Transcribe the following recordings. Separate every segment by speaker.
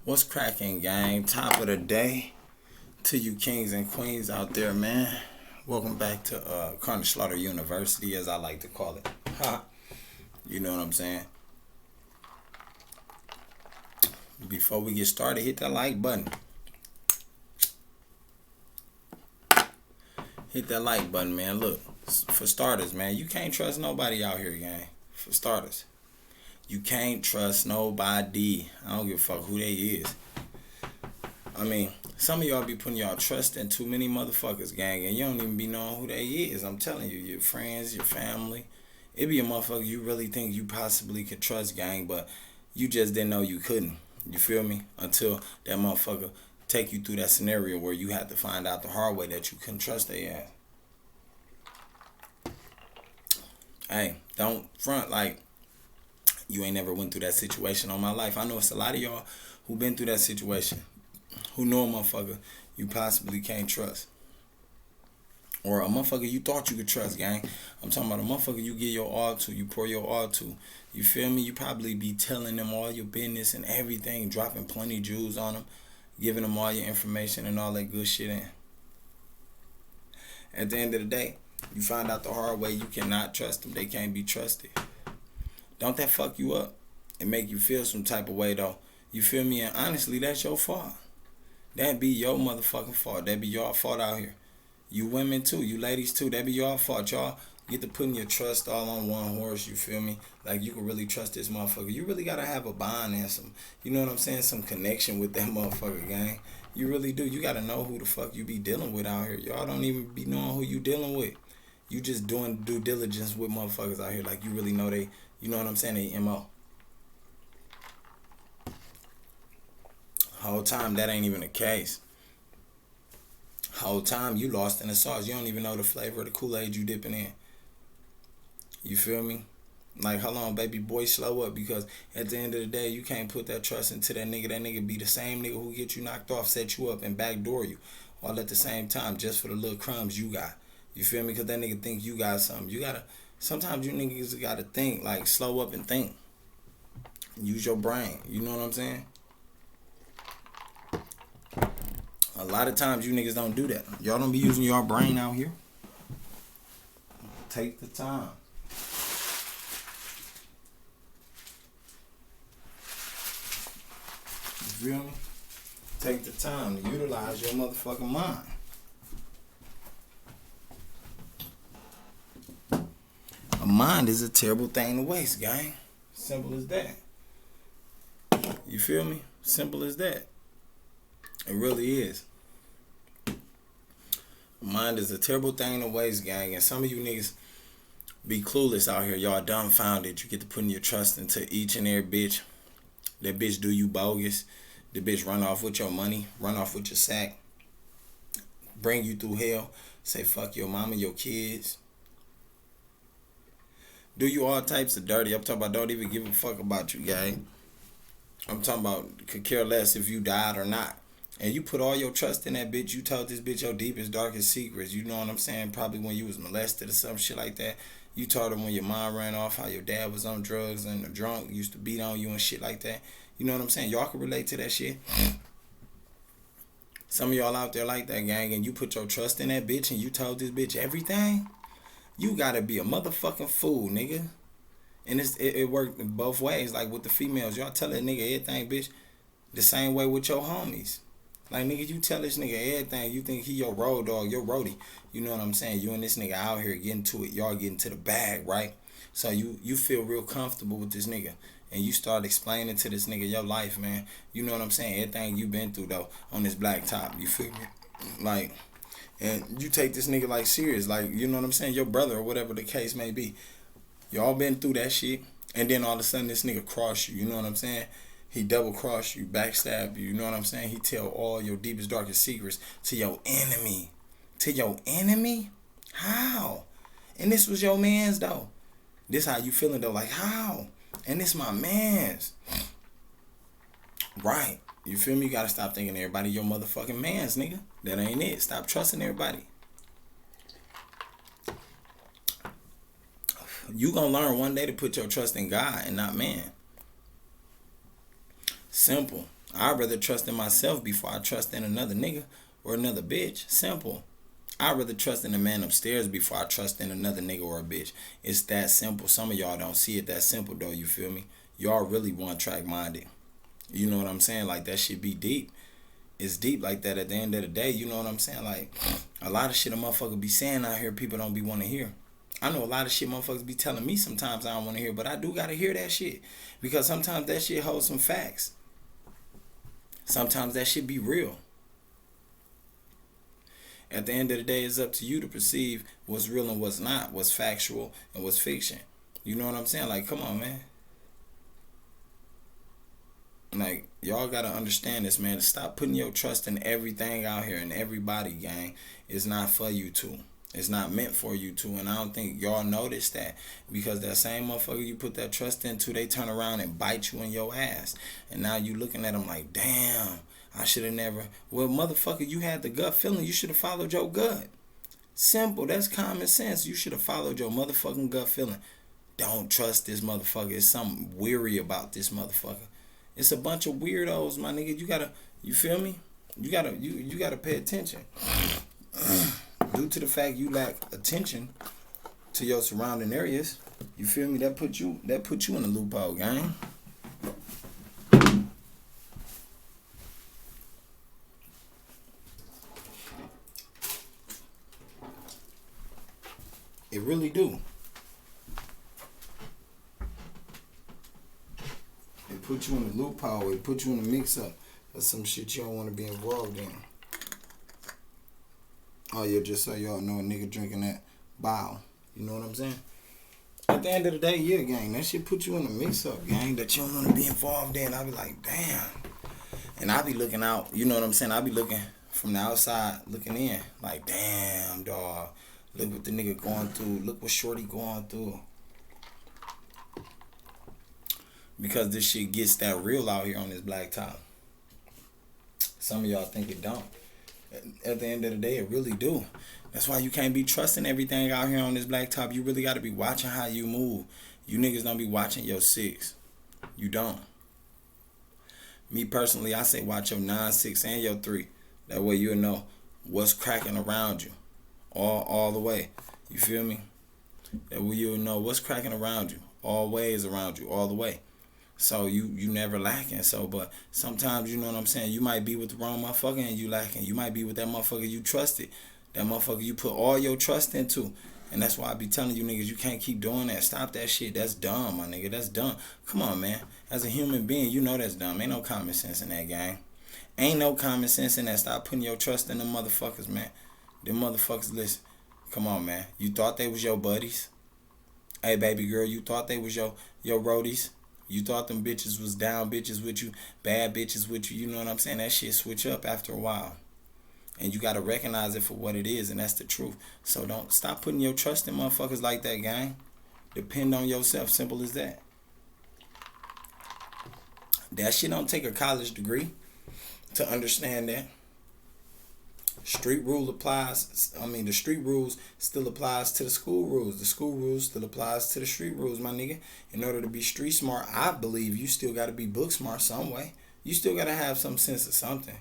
Speaker 1: What's cracking, gang? Top of the day to you kings and queens out there, man. Welcome back to Carnage Slaughter University, as I like to call it. Ha! You know what I'm saying? Before we get started, hit that like button. Hit that like button, man. Look, for starters, man, you can't trust nobody out here, gang. For starters, you can't trust nobody. I don't give a fuck who they is. I mean, some of y'all be putting y'all trust in too many motherfuckers, gang, and you don't even be knowing who they is. I'm telling you, your friends, your family. It be a motherfucker you really think you possibly could trust, gang, but you just didn't know you couldn't. You feel me? Until that motherfucker take you through that scenario where you had to find out the hard way that you couldn't trust their ass. Hey, don't front like you ain't never went through that situation on my life. I know it's a lot of y'all who been through that situation, who know a motherfucker you possibly can't trust. Or a motherfucker you thought you could trust, gang. I'm talking about a motherfucker you give your all to, you pour your all to. You feel me? You probably be telling them all your business and everything, dropping plenty jewels on them, giving them all your information and all that good shit in. At the end of the day, you find out the hard way you cannot trust them. They can't be trusted. Don't that fuck you up and make you feel some type of way, though? You feel me? And honestly, that's your fault. That be your motherfucking fault. That be your fault out here. You women too, you ladies too, that be your fault. Y'all get to putting your trust all on one horse, you feel me? Like you can really trust this motherfucker. You really gotta have a bond and some, you know what I'm saying, some connection with that motherfucker, gang. You really do. You gotta know who the fuck you be dealing with out here. Y'all don't even be knowing who you dealing with. You just doing due diligence with motherfuckers out here. Like you really know they, you know what I'm saying, they MO. Whole time that ain't even the case. Whole time you lost in the sauce. You don't even know the flavor of the Kool-Aid you dipping in. You feel me? Like, hold on, baby boy, slow up, because at the end of the day, you can't put that trust into that nigga. That nigga be the same nigga who get you knocked off, set you up, and backdoor you, all at the same time, just for the little crumbs you got. You feel me? Because that nigga think you got something. You gotta, sometimes you niggas gotta think, like, slow up and think. Use your brain. You know what I'm saying? A lot of times you niggas don't do that. Y'all don't be using your brain out here. Take the time. You feel me? Take the time to utilize your motherfucking mind. A mind is a terrible thing to waste, gang. Simple as that. You feel me? Simple as that. It really is. Mind is a terrible thing to waste, gang. And some of you niggas be clueless out here. Y'all dumbfounded. You get to putting your trust into each and every bitch. That bitch do you bogus. The bitch run off with your money. Run off with your sack. Bring you through hell. Say fuck your mama, your kids. Do you all types of dirty. I'm talking about don't even give a fuck about you, gang. I'm talking about could care less if you died or not. And you put all your trust in that bitch. You told this bitch your deepest, darkest secrets. You know what I'm saying? Probably when you was molested or some shit like that. You told her when your mom ran off how your dad was on drugs and drunk, used to beat on you and shit like that. You know what I'm saying? Y'all can relate to that shit. Some of y'all out there like that, gang, and you put your trust in that bitch and you told this bitch everything. You gotta be a motherfucking fool, nigga. And it worked both ways. Like with the females, y'all tell that nigga everything, bitch. The same way with your homies. Like, nigga, you tell this nigga everything. You think he your road dog, your roadie. You know what I'm saying? You and this nigga out here getting to it. Y'all getting to the bag, right? So you feel real comfortable with this nigga. And you start explaining to this nigga your life, man. You know what I'm saying? Everything you been through, though, on this black top. You feel me? Like, and you take this nigga, like, serious. Like, you know what I'm saying? Your brother or whatever the case may be. Y'all been through that shit. And then all of a sudden this nigga cross you. You know what I'm saying? He double cross you, backstab you, you know what I'm saying? He tell all your deepest, darkest secrets to your enemy. To your enemy? How? And this was your man's, though. This how you feeling, though. Like, how? And this my man's. Right. You feel me? You gotta stop thinking everybody your motherfucking man's, nigga. That ain't it. Stop trusting everybody. You gonna learn one day to put your trust in God and not man. Simple. I'd rather trust in myself before I trust in another nigga or another bitch. Simple. I'd rather trust in the man upstairs before I trust in another nigga or a bitch. It's that simple. Some of y'all don't see it that simple though, you feel me? Y'all really one track minded. You know what I'm saying? Like that shit be deep. It's deep like that at the end of the day. You know what I'm saying? Like a lot of shit a motherfucker be saying out here people don't be want to hear. I know a lot of shit motherfuckers be telling me sometimes I don't want to hear, but I do gotta hear that shit. Because sometimes that shit holds some facts. Sometimes that shit be real. At the end of the day, it's up to you to perceive what's real and what's not, what's factual and what's fiction. You know what I'm saying? Like, come on, man. Like, y'all gotta understand this, man. Stop putting your trust in everything out here and everybody, gang. It's not for you to. It's not meant for you to. And I don't think y'all notice that. Because that same motherfucker you put that trust into, they turn around and bite you in your ass. And now you looking at them like, damn, I should have never. Well, motherfucker, you had the gut feeling. You should have followed your gut. Simple. That's common sense. You should have followed your motherfucking gut feeling. Don't trust this motherfucker. It's something weary about this motherfucker. It's a bunch of weirdos, my nigga. You feel me? You gotta pay attention. Due to the fact you lack attention to your surrounding areas, you feel me? That put you in a loophole, gang. It really do. It put you in a loophole. It put you in a mix-up of some shit you don't want to be involved in. Oh yeah, just so y'all know, a nigga drinking that bow. You know what I'm saying? At the end of the day, yeah, gang, that shit put you in a mix-up, gang, that you don't want to be involved in. I be like, damn. And I be looking out, you know what I'm saying? I be looking from the outside, looking in, like, damn, dog. Look what the nigga going through. Look what Shorty going through. Because this shit gets that real out here on this black top. Some of y'all think it don't. At the end of the day, it really do. That's why you can't be trusting everything out here on this black top. You really got to be watching how you move. You niggas don't be watching your 6. You don't. Me personally, I say watch your 9, 6, and your 3. That way you'll know what's cracking around you. All the way. You feel me? That way you'll know what's cracking around you. All ways around you. All the way. So you never lacking. So, but sometimes, you know what I'm saying, you might be with the wrong motherfucker and you lacking. You might be with that motherfucker you trusted. That motherfucker you put all your trust into. And that's why I be telling you niggas, you can't keep doing that. Stop that shit. That's dumb, my nigga. That's dumb. Come on, man. As a human being, you know that's dumb. Ain't no common sense in that, gang. Ain't no common sense in that. Stop putting your trust in them motherfuckers, man. Them motherfuckers, listen. Come on, man. You thought they was your buddies. Hey, baby girl, you thought they was your roadies. You thought them bitches was down bitches with you, bad bitches with you. You know what I'm saying? That shit switch up after a while. And you got to recognize it for what it is, and that's the truth. So don't stop putting your trust in motherfuckers like that, gang. Depend on yourself. Simple as that. That shit don't take a college degree to understand that. Street rule applies. I mean, the street rules still applies to the school rules. The school rules still applies to the street rules, my nigga. In order to be street smart, I believe you still got to be book smart some way. You still got to have some sense of something.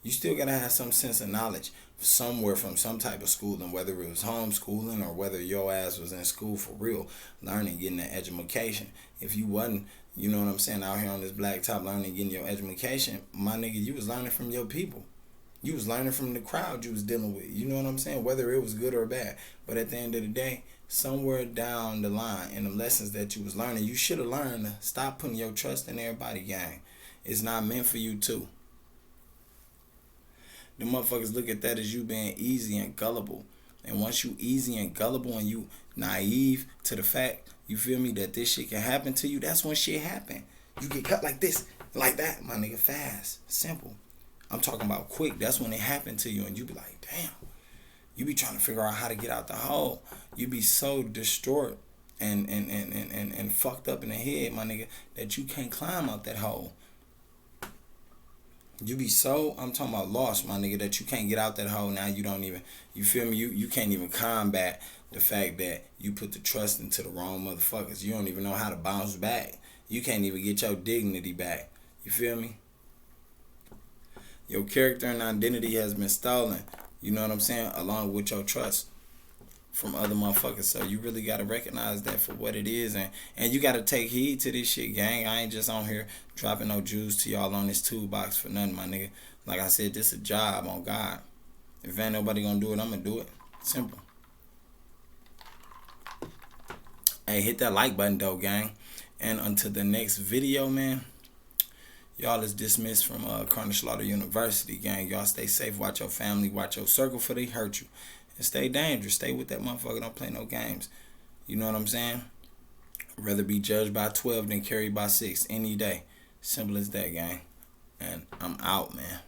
Speaker 1: You still got to have some sense of knowledge somewhere from some type of schooling, whether it was homeschooling or whether your ass was in school for real, learning, getting an education. If you wasn't, you know what I'm saying, out here on this black top learning, getting your education, my nigga, you was learning from your people. You was learning from the crowd you was dealing with. You know what I'm saying? Whether it was good or bad. But at the end of the day, somewhere down the line in the lessons that you was learning, you should have learned to stop putting your trust in everybody, gang. It's not meant for you too. The motherfuckers look at that as you being easy and gullible. And once you easy and gullible and you naive to the fact, you feel me, that this shit can happen to you, that's when shit happen. You get cut like this, like that, my nigga, fast, simple. I'm talking about quick. That's when it happened to you and you be like, damn. You be trying to figure out how to get out the hole. You be so distraught and fucked up in the head, my nigga, that you can't climb out that hole. You be so, I'm talking about lost, my nigga, that you can't get out that hole. Now you don't even, you feel me? You can't even combat the fact that you put the trust into the wrong motherfuckers. You don't even know how to bounce back. You can't even get your dignity back. You feel me? Your character and identity has been stolen. You know what I'm saying? Along with your trust from other motherfuckers. So you really gotta recognize that for what it is, and you gotta take heed to this shit, gang. I ain't just on here dropping no Jews to y'all on this toolbox for nothing, my nigga. Like I said, this a job on God. If ain't nobody gonna do it, I'm gonna do it. Simple. Hey, hit that like button though, gang. And until the next video, man. Y'all is dismissed from Carnage Slaughter University, gang. Y'all stay safe. Watch your family. Watch your circle for they hurt you. And stay dangerous. Stay with that motherfucker. Don't play no games. You know what I'm saying? Rather be judged by 12 than carried by 6 any day. Simple as that, gang. And I'm out, man.